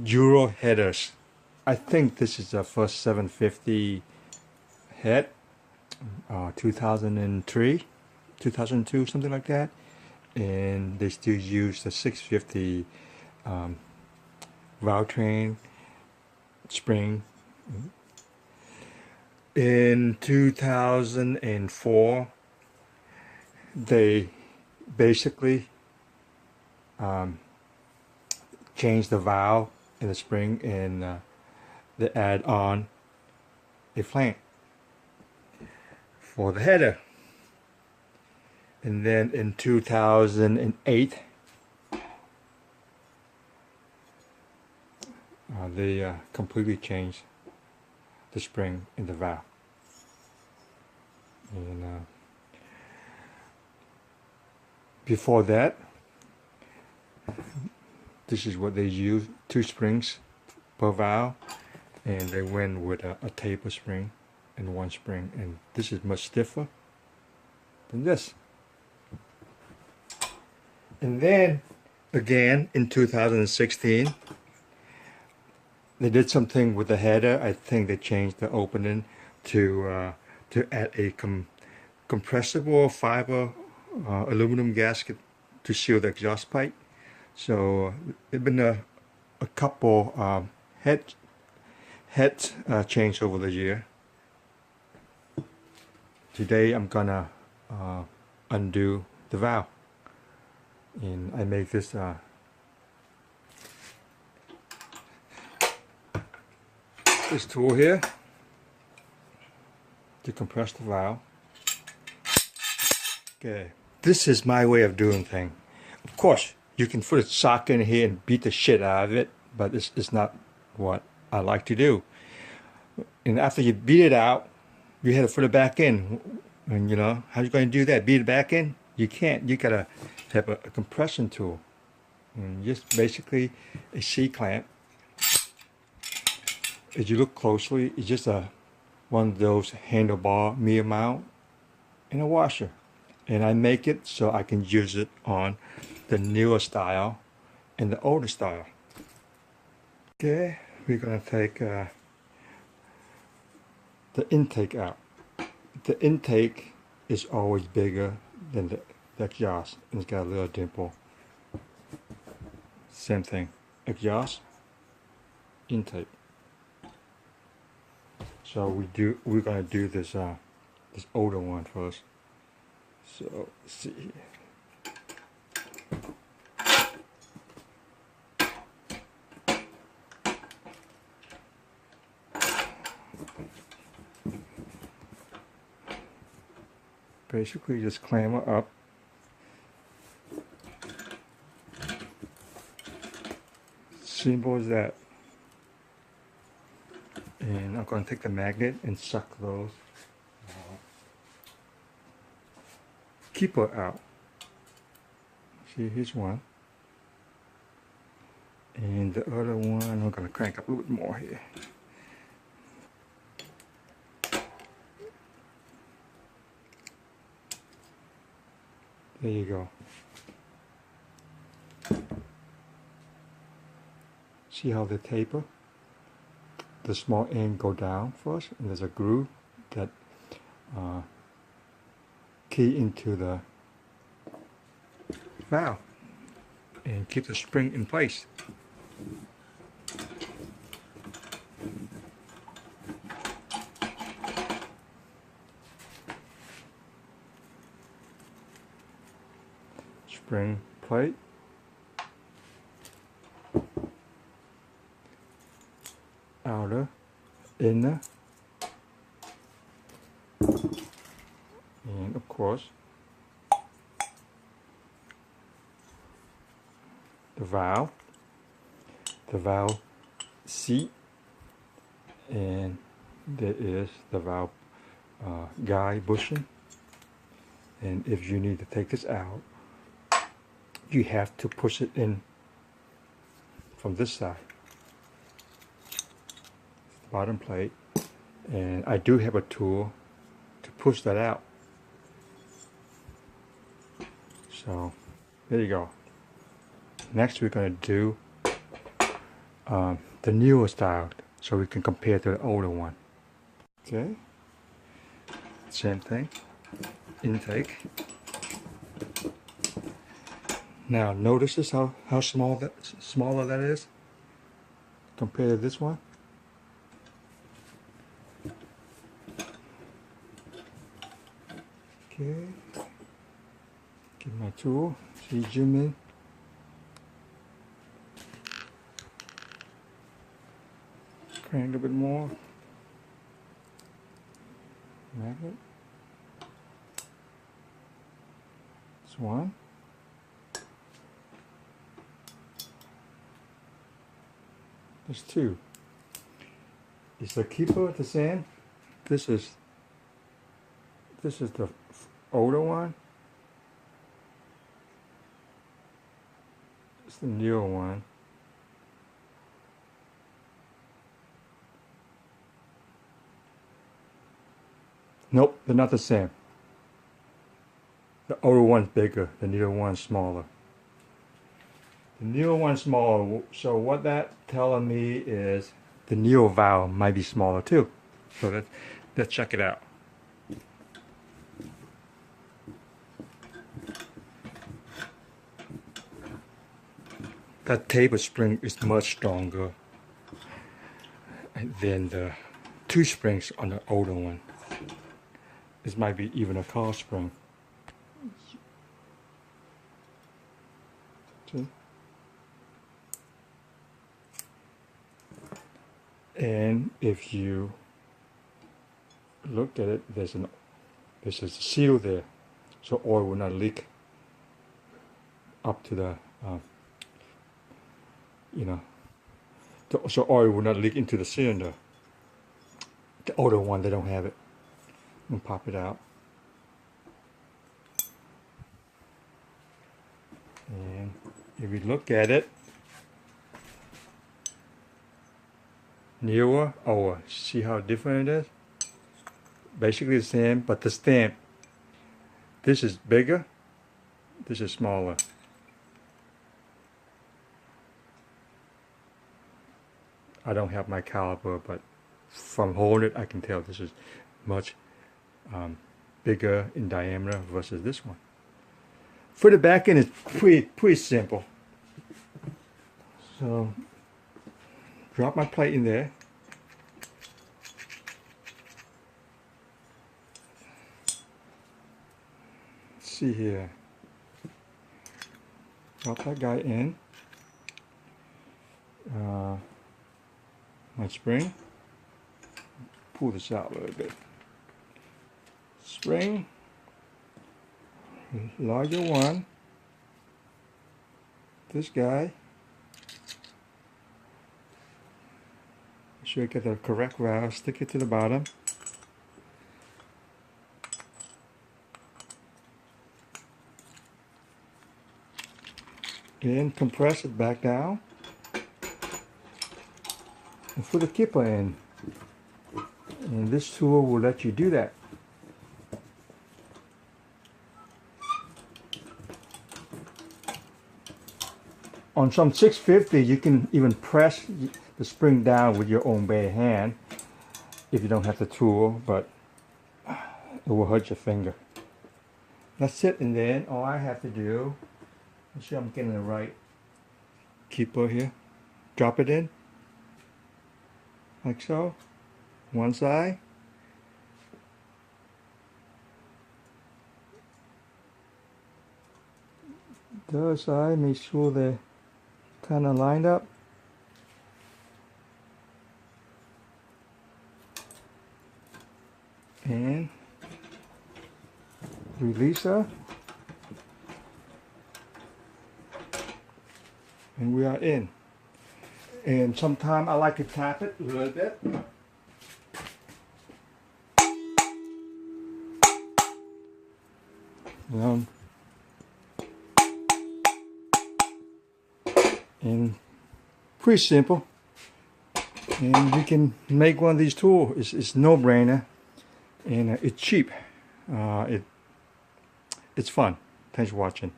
Ural headers. I think this is the first 750 head, 2003, 2002, something like that. And they still use the 650 valve train spring. In 2004, they basically changed the valve in the spring, and they add on a flank for the header. And then in 2008, they completely changed the spring in the valve. And before that, this is what they use: 2 springs per valve, and they went with a taper spring and 1 spring, and this is much stiffer than this. And then again in 2016, they did something with the header. I think they changed the opening to add a compressible fiber aluminum gasket to seal the exhaust pipe. So there's been a couple head change over the year. Today I'm gonna undo the valve, and I make this this tool here to compress the valve. Okay, this is my way of doing things. Of course, you can put a socket in here and beat the shit out of it, but it's not what I like to do. And after you beat it out, you have to put it back in. And you know, how are you going to do that? Beat it back in? You can't. You gotta have a compression tool. And just basically a C-clamp. As you look closely, it's just one of those handlebar mirror mount and a washer. And I make it so I can use it on the newer style and the older style. Okay, we're gonna take the intake out. The intake is always bigger than the exhaust, and it's got a little dimple. Same thing, exhaust, intake. So we're gonna do this this older one first. So let's see here. Basically just clamp up. Simple as that. And I'm going to take the magnet and suck those keeper out. See, here's one. And the other one, I'm going to crank up a little bit more here. There you go. See how the taper? The small end go down first, and there's a groove that key into the valve and keep the spring in place. Spring plate. Outer, inner, and of course the valve seat, and there is the valve guide bushing. And if you need to take this out, you have to push it in from this side. Bottom plate, and I do have a tool to push that out. So there you go. Next we're going to do the newer style, so we can compare to the older one. Okay, same thing, intake. Now notice this, how smaller that is compared to this one. Okay, get my tool, see, zoom in. Crank a little bit more. Magnet. This one. There's two. Is the keeper the same? This is the older one. It's the newer one. Nope, they're not the same. The older one's bigger, the newer one's smaller. The newer one's smaller, so what that telling me is the newer valve might be smaller too. So let's check it out. That taper spring is much stronger than the two springs on the older one. This might be even a car spring. See? And if you look at it, there's a seal there, so oil will not leak up to the, so oil will not leak into the cylinder. The older one, they don't have it. And pop it out. And if we look at it, newer, older, see how different it is? Basically the same, but the stamp, this is bigger, this is smaller. I don't have my caliper, but from holding it, I can tell this is much bigger in diameter versus this one. For the back end, it's pretty simple. So, drop my plate in there. Let's see here. Drop that guy in. My spring. Pull this out a little bit. Spring, larger one, this guy, make sure you get the correct valve, stick it to the bottom, and compress it back down, and put the keeper in, and this tool will let you do that. On some 650, you can even press the spring down with your own bare hand if you don't have the tool, but it will hurt your finger. That's it, and then all I have to do, make sure I'm getting the right keeper here, drop it in, like so, one side, the other side, make sure they're kind of lined up. And release her. And we are in. And sometimes I like to tap it a little bit. And pretty simple, and you can make one of these tools. It's no-brainer, and it's cheap. It's fun. Thanks for watching.